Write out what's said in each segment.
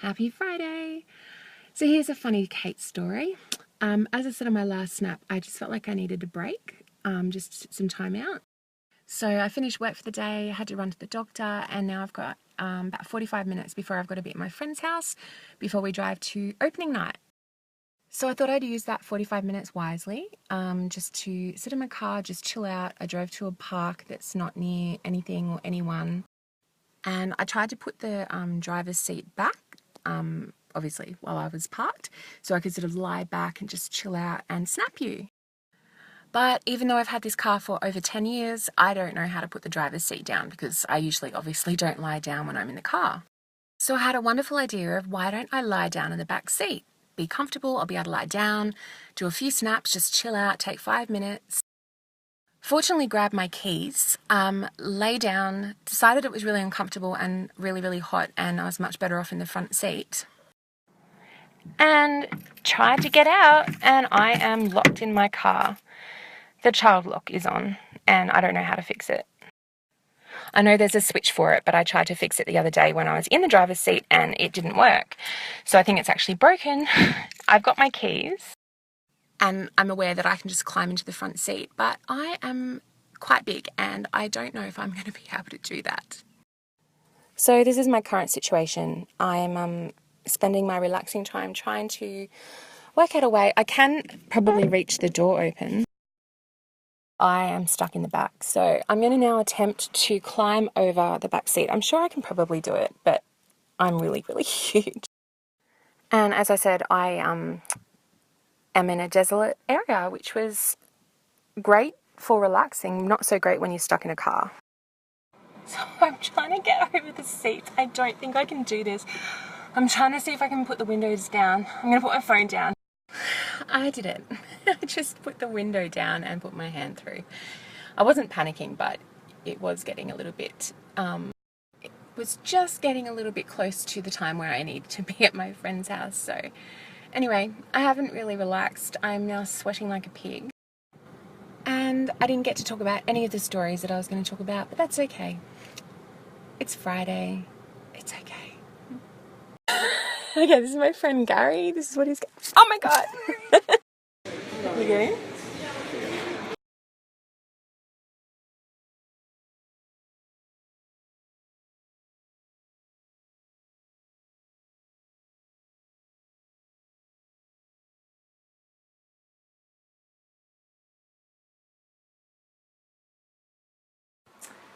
Happy Friday! So here's a funny Kate story. As I said on my last snap, I just felt like I needed a break, just some time out. So I finished work for the day, had to run to the doctor, and now I've got about 45 minutes before I've got to be at my friend's house before we drive to opening night. So I thought I'd use that 45 minutes wisely, just to sit in my car, just chill out. I drove to a park that's not near anything or anyone, and I tried to put the driver's seat back, obviously while I was parked, so I could sort of lie back and just chill out and snap you. But even though I've had this car for over 10 years, I don't know how to put the driver's seat down because I usually obviously don't lie down when I'm in the car. So I had a wonderful idea of why don't I lie down in the back seat? Be comfortable, I'll be able to lie down, do a few snaps, just chill out, take 5 minutes. Fortunately, grabbed my keys, lay down, decided it was really uncomfortable and really, really hot, and I was much better off in the front seat. And tried to get out, and I am locked in my car. The child lock is on, and I don't know how to fix it. I know there's a switch for it, but I tried to fix it the other day when I was in the driver's seat and it didn't work. So I think it's actually broken. I've got my keys, and I'm aware that I can just climb into the front seat, but I am quite big and I don't know if I'm going to be able to do that. So this is my current situation. I'm spending my relaxing time trying to work out a way. I can probably reach the door open. I am stuck in the back, so I'm going to now attempt to climb over the back seat. I'm sure I can probably do it, but I'm really, really huge. And as I said, I am in a desolate area, which was great for relaxing, not so great when you're stuck in a car. So I'm trying to get over the seats. I don't think I can do this. I'm trying to see if I can put the windows down. I'm going to put my phone down. I did it. I just put the window down and put my hand through. I wasn't panicking, but it was getting a little bit, it was just getting a little bit close to the time where I needed to be at my friend's house. So anyway, I haven't really relaxed. I'm now sweating like a pig. And I didn't get to talk about any of the stories that I was going to talk about, but that's okay. It's Friday. It's okay. Okay, this is my friend Gary. This is what he's got. Oh my god! You get him?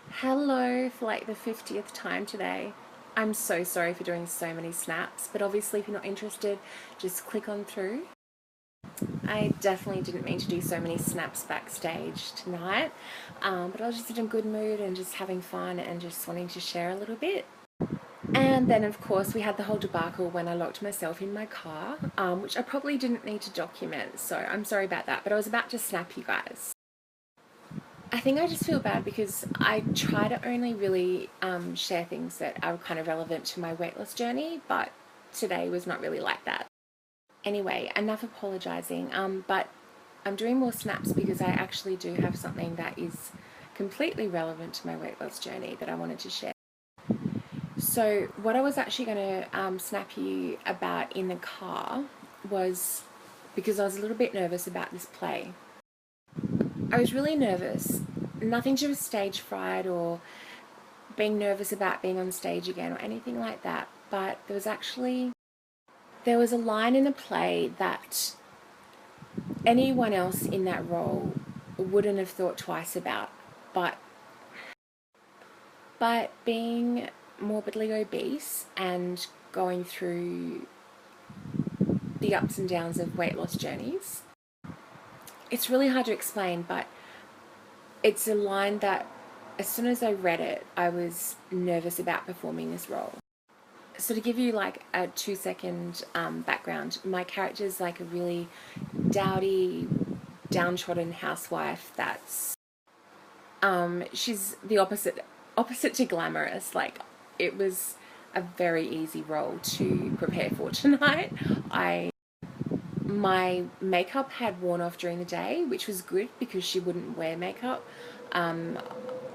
Hello for like the 50th time today. I'm so sorry for doing so many snaps, but obviously if you're not interested, just click on through. I definitely didn't mean to do so many snaps backstage tonight, but I was just in a good mood and just having fun and just wanting to share a little bit. And then of course we had the whole debacle when I locked myself in my car, which I probably didn't need to document, so I'm sorry about that, but I was about to snap you guys. I think I just feel bad because I try to only really share things that are kind of relevant to my weight loss journey, but today was not really like that. Anyway, enough apologising, but I'm doing more snaps because I actually do have something that is completely relevant to my weight loss journey that I wanted to share. So what I was actually going to snap you about in the car was because I was a little bit nervous about this play. I was really nervous, nothing to do with stage fright or being nervous about being on stage again or anything like that, but there was a line in the play that anyone else in that role wouldn't have thought twice about, but being morbidly obese and going through the ups and downs of weight loss journeys, it's really hard to explain, but it's a line that as soon as I read it, I was nervous about performing this role. So to give you like a 2-second background, my character is like a really dowdy, downtrodden housewife that's, she's the opposite to glamorous. Like, it was a very easy role to prepare for tonight. My makeup had worn off during the day, which was good because she wouldn't wear makeup. I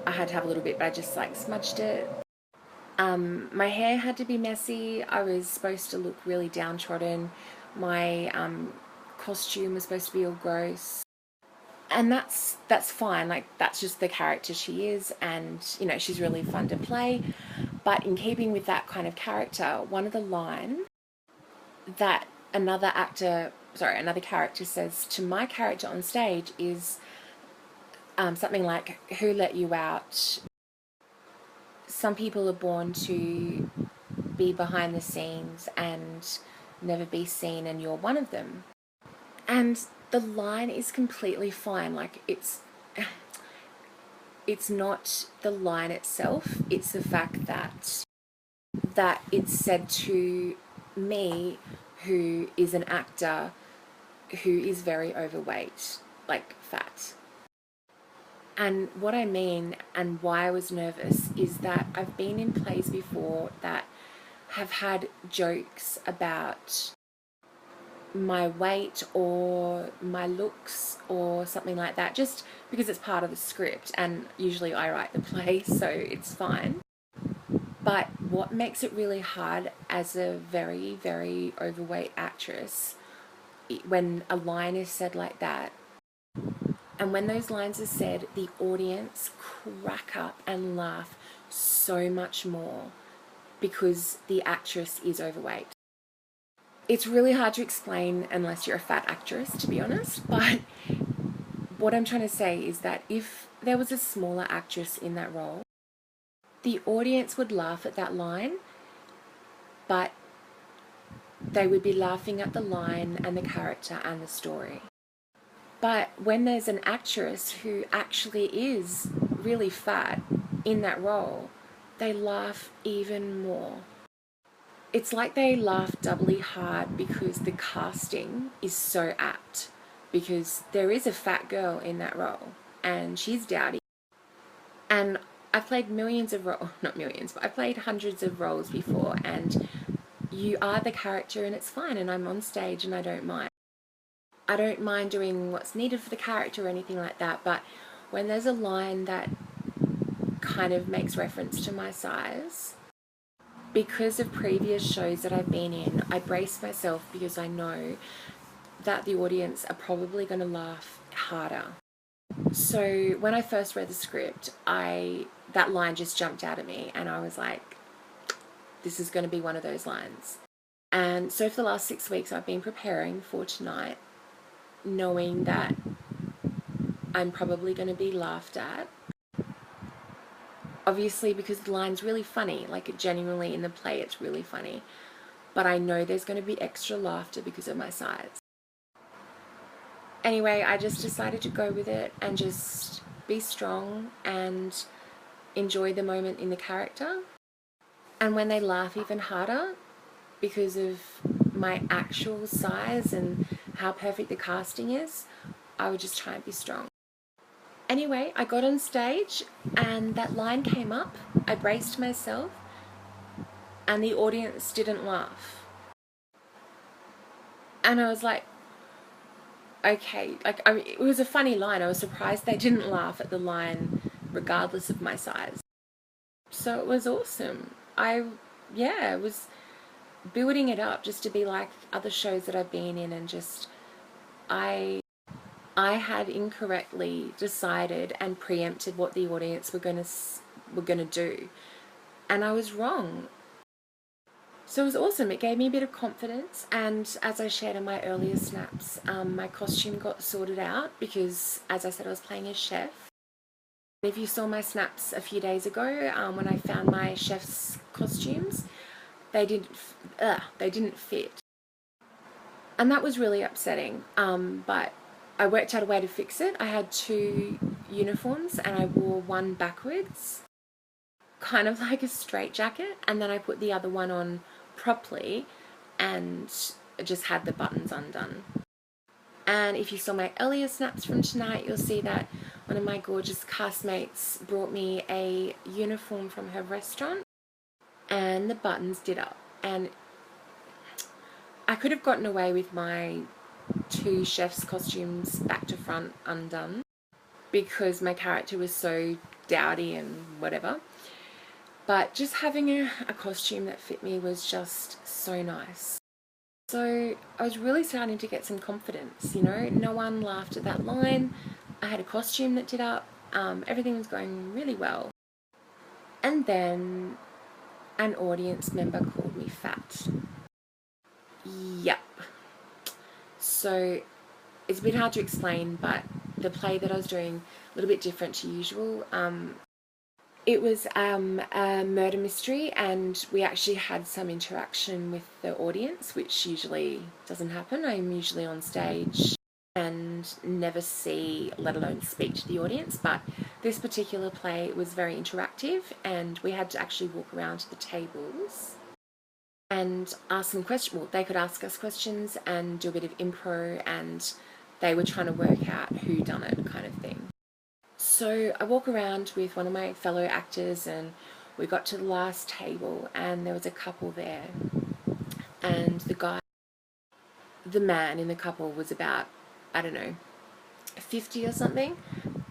had to have a little bit, but I just like smudged it. My hair had to be messy. I was supposed to look really downtrodden. My costume was supposed to be all gross. And that's fine. Like, that's just the character she is, and you know, she's really fun to play. But in keeping with that kind of character, one of the lines that another character says to my character on stage is something like, "Who let you out? Some people are born to be behind the scenes and never be seen, and you're one of them." And the line is completely fine. Like, it's not the line itself, it's the fact that it's said to me, who is an actor who is very overweight, like fat. And what I mean, and why I was nervous, is that I've been in plays before that have had jokes about my weight or my looks or something like that, just because it's part of the script, and usually I write the play, so it's fine. But what makes it really hard as a very, very overweight actress, when a line is said like that, and when those lines are said, the audience crack up and laugh so much more because the actress is overweight. It's really hard to explain unless you're a fat actress, to be honest, but what I'm trying to say is that if there was a smaller actress in that role, the audience would laugh at that line, but they would be laughing at the line and the character and the story. But when there's an actress who actually is really fat in that role, they laugh even more. It's like they laugh doubly hard because the casting is so apt, because there is a fat girl in that role and she's dowdy. And I've played millions of roles, not millions, but I've played hundreds of roles before, and you are the character and it's fine, and I'm on stage and I don't mind. I don't mind doing what's needed for the character or anything like that, but when there's a line that kind of makes reference to my size, because of previous shows that I've been in, I brace myself because I know that the audience are probably going to laugh harder. So when I first read the script, that line just jumped out at me, and I was like, this is going to be one of those lines. And so for the last 6 weeks, I've been preparing for tonight, knowing that I'm probably going to be laughed at. Obviously, because the line's really funny, like, genuinely in the play it's really funny. But I know there's going to be extra laughter because of my size. Anyway, I just decided to go with it and just be strong and enjoy the moment in the character. And when they laugh even harder because of my actual size and how perfect the casting is, I would just try and be strong. Anyway, I got on stage and that line came up. I braced myself and the audience didn't laugh. And I was like, okay, like, I mean, it was a funny line. I was surprised they didn't laugh at the line regardless of my size. So it was awesome. I was building it up just to be like other shows that I've been in, and just I had incorrectly decided and preempted what the audience were going to do, and I was wrong. So it was awesome. It gave me a bit of confidence, and as I shared in my earlier snaps, my costume got sorted out because, as I said, I was playing a chef. If you saw my snaps a few days ago, when I found my chef's costumes, they didn't fit, and that was really upsetting. But I worked out a way to fix it. I had 2 uniforms, and I wore one backwards, kind of like a straitjacket, and then I put the other one on properly and just had the buttons undone. And if you saw my earlier snaps from tonight, you'll see that one of my gorgeous castmates brought me a uniform from her restaurant, and the buttons did up. And I could have gotten away with my 2 chef's costumes back to front undone because my character was so dowdy and whatever. But just having a costume that fit me was just so nice. So I was really starting to get some confidence, you know. No one laughed at that line. I had a costume that did up. Everything was going really well. And then an audience member called me fat. Yep. So it's a bit hard to explain, but the play that I was doing, a little bit different to usual. It was a murder mystery, and we actually had some interaction with the audience, which usually doesn't happen. I'm usually on stage and never see, let alone speak to the audience, but this particular play was very interactive, and we had to actually walk around to the tables and ask them questions. Well, they could ask us questions and do a bit of improv, and they were trying to work out who done it, kind of thing. So I walk around with one of my fellow actors, and we got to the last table, and there was a couple there, and the man in the couple was about, I don't know, 50 or something,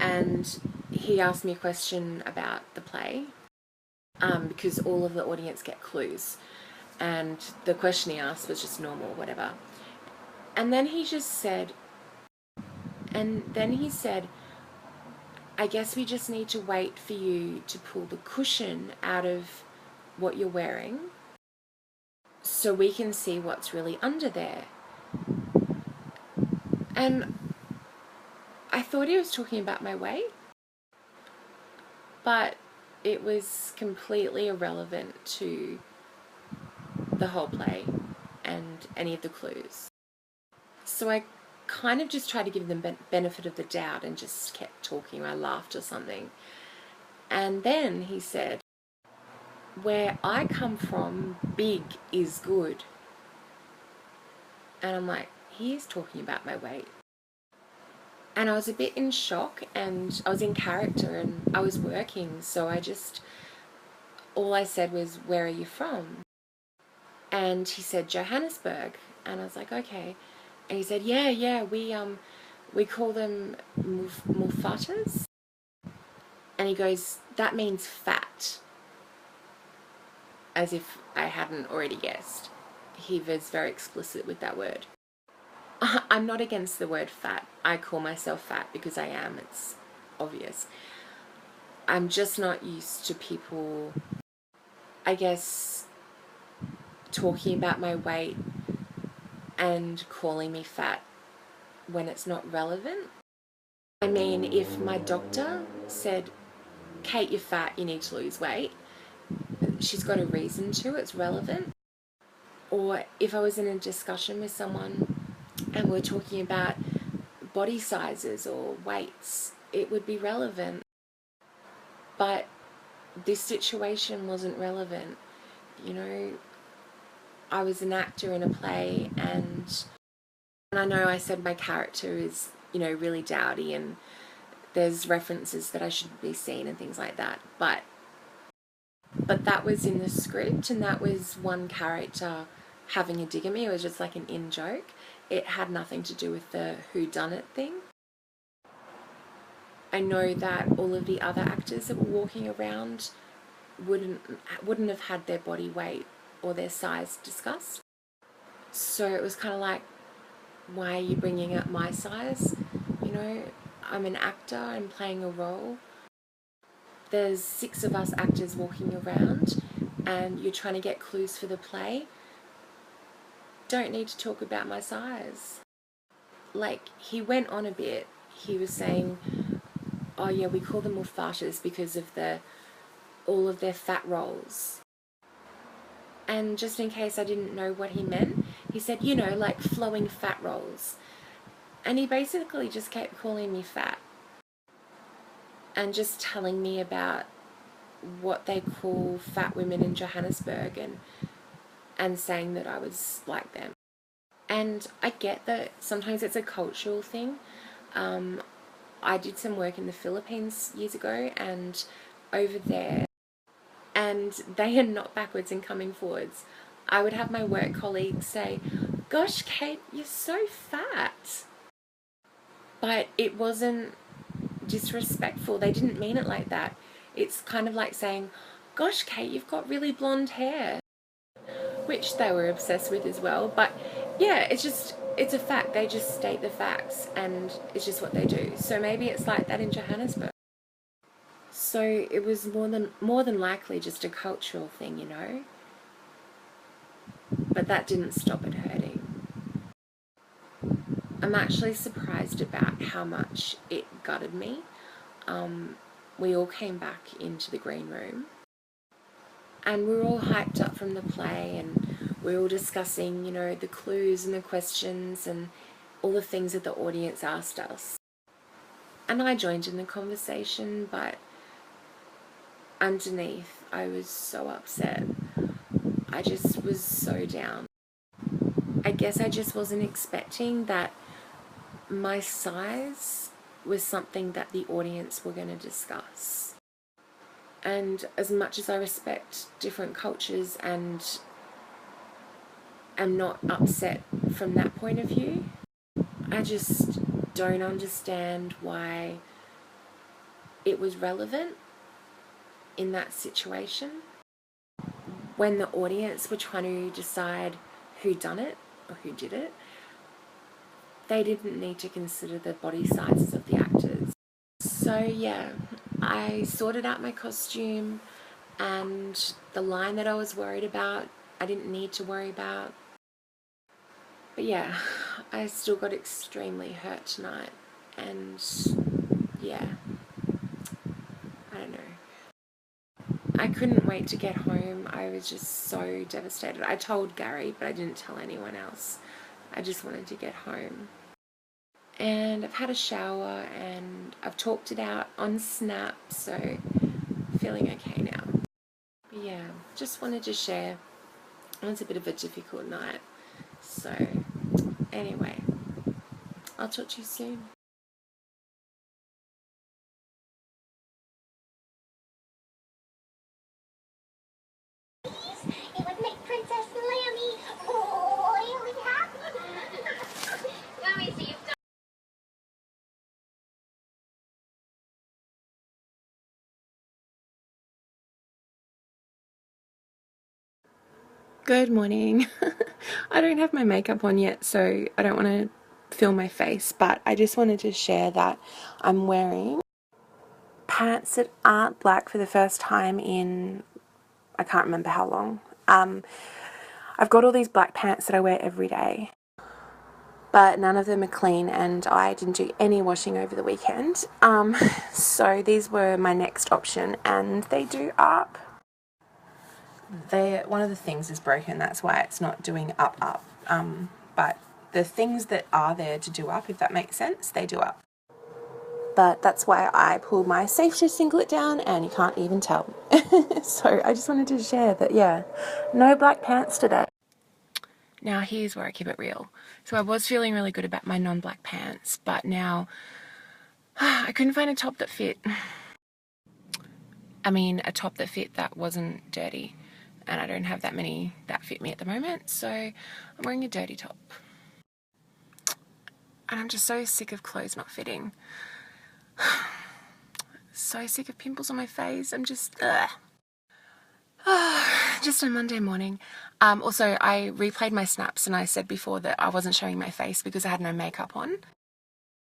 and he asked me a question about the play, because all of the audience get clues, and the question he asked was just normal, whatever. And then he said, I guess we just need to wait for you to pull the cushion out of what you're wearing so we can see what's really under there. And I thought he was talking about my weight, but it was completely irrelevant to the whole play and any of the clues. So I kind of just tried to give them benefit of the doubt and just kept talking. I laughed or something. And then he said, where I come from, big is good. And I'm like, he is talking about my weight. And I was a bit in shock, and I was in character and I was working, so all I said was, where are you from? And he said, Johannesburg. And I was like, okay. And he said, yeah, we call them mulfatas. And he goes, that means fat. As if I hadn't already guessed. He was very explicit with that word. I'm not against the word fat. I call myself fat because I am. It's obvious. I'm just not used to people, I guess, talking about my weight and calling me fat when it's not relevant. I mean, if my doctor said, Kate, you're fat, you need to lose weight, she's got a reason to, it's relevant. Or if I was in a discussion with someone and we're talking about body sizes or weights, it would be relevant. But this situation wasn't relevant. You know, I was an actor in a play, and I know I said my character is, you know, really dowdy, and there's references that I shouldn't be seen and things like that, but that was in the script, and that was one character having a dig at me. It was just like an in-joke. It had nothing to do with the whodunit thing. I know that all of the other actors that were walking around wouldn't have had their body weight or their size discussed. So it was kind of like, why are you bringing up my size? You know, I'm an actor, I'm playing a role. There's 6 of us actors walking around, and you're trying to get clues for the play. Don't need to talk about my size. Like, he went on a bit. He was saying, oh yeah, we call them mulfatas because of all of their fat rolls. And just in case I didn't know what he meant, he said, you know, like flowing fat rolls. And he basically just kept calling me fat and just telling me about what they call fat women in Johannesburg, and saying that I was like them. And I get that sometimes it's a cultural thing. I did some work in the Philippines years ago, and over there, and they are not backwards in coming forwards. I would have my work colleagues say, gosh, Kate, you're so fat. But it wasn't disrespectful. They didn't mean it like that. It's kind of like saying, gosh, Kate, you've got really blonde hair, which they were obsessed with as well. But yeah, it's a fact. They just state the facts, and it's just what they do. So maybe it's like that in Johannesburg. So it was more than likely just a cultural thing, you know. But that didn't stop it hurting. I'm actually surprised about how much it gutted me. We all came back into the green room, and we were all hyped up from the play, and we were all discussing, you know, the clues and the questions and all the things that the audience asked us. And I joined in the conversation, but underneath I was so upset. I just was so down. I guess I just wasn't expecting that my size was something that the audience were going to discuss. And as much as I respect different cultures and am not upset from that point of view, I just don't understand why it was relevant in that situation when the audience were trying to decide who done it or who did it. They didn't need to consider the body sizes of the actors. So yeah, I sorted out my costume, and the line that I was worried about, I didn't need to worry about. But yeah, I still got extremely hurt tonight, and yeah, I don't know. I couldn't wait to get home. I was just so devastated. I told Gary, but I didn't tell anyone else. I just wanted to get home. And I've had a shower and I've talked it out on Snap, so feeling okay now. But yeah, just wanted to share. It was a bit of a difficult night. So anyway, I'll talk to you soon. It would make Princess Lammy really happy. Let me see. Good morning. I don't have my makeup on yet, so I don't want to film my face, but I just wanted to share that I'm wearing pants that aren't black for the first time in, I can't remember how long. I've got all these black pants that I wear every day, but none of them are clean, and I didn't do any washing over the weekend. So these were my next option, and they do up. One of the things is broken, that's why it's not doing up. But the things that are there to do up, if that makes sense, they do up. But that's why I pulled my safety singlet down, and you can't even tell. So I just wanted to share that, yeah, no black pants today. Now here's where I keep it real. So I was feeling really good about my non-black pants, but now I couldn't find a top that fit. I mean, a top that fit that wasn't dirty. And I don't have that many that fit me at the moment, so I'm wearing a dirty top. And I'm just so sick of clothes not fitting. So sick of pimples on my face. I'm just, just a Monday morning. Also, I replayed my snaps, and I said before that I wasn't showing my face because I had no makeup on.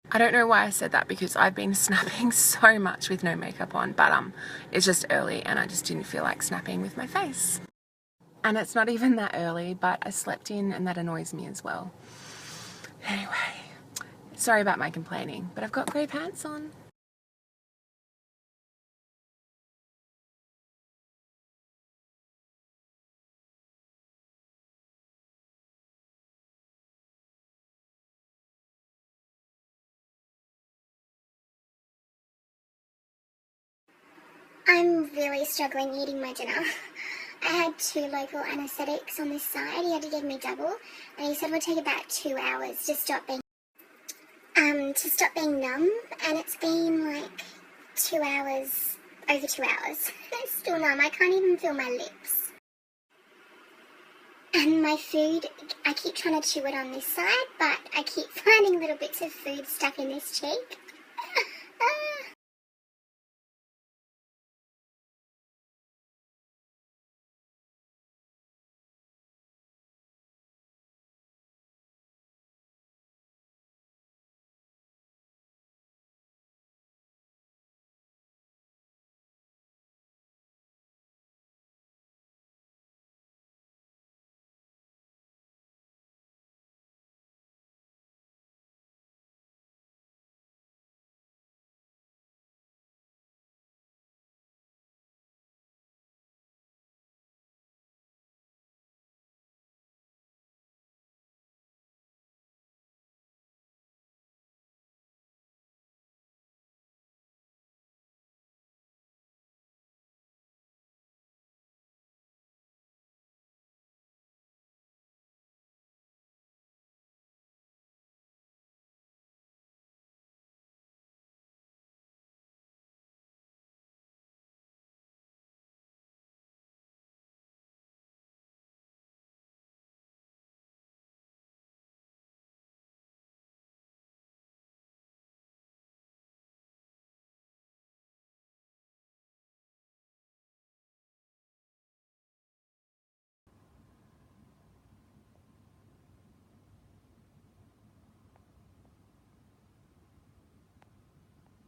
I don't know why I said that, because I've been snapping so much with no makeup on, but it's just early and I just didn't feel like snapping with my face. And it's not even that early, but I slept in, and that annoys me as well. Anyway, sorry about my complaining, but I've got grey pants on. I'm really struggling eating my dinner. I had 2 local anaesthetics on this side. He had to give me double, and he said it would take about 2 hours to stop being numb, and it's been like 2 hours, over 2 hours. It's still numb. I can't even feel my lips. And my food, I keep trying to chew it on this side, but I keep finding little bits of food stuck in this cheek.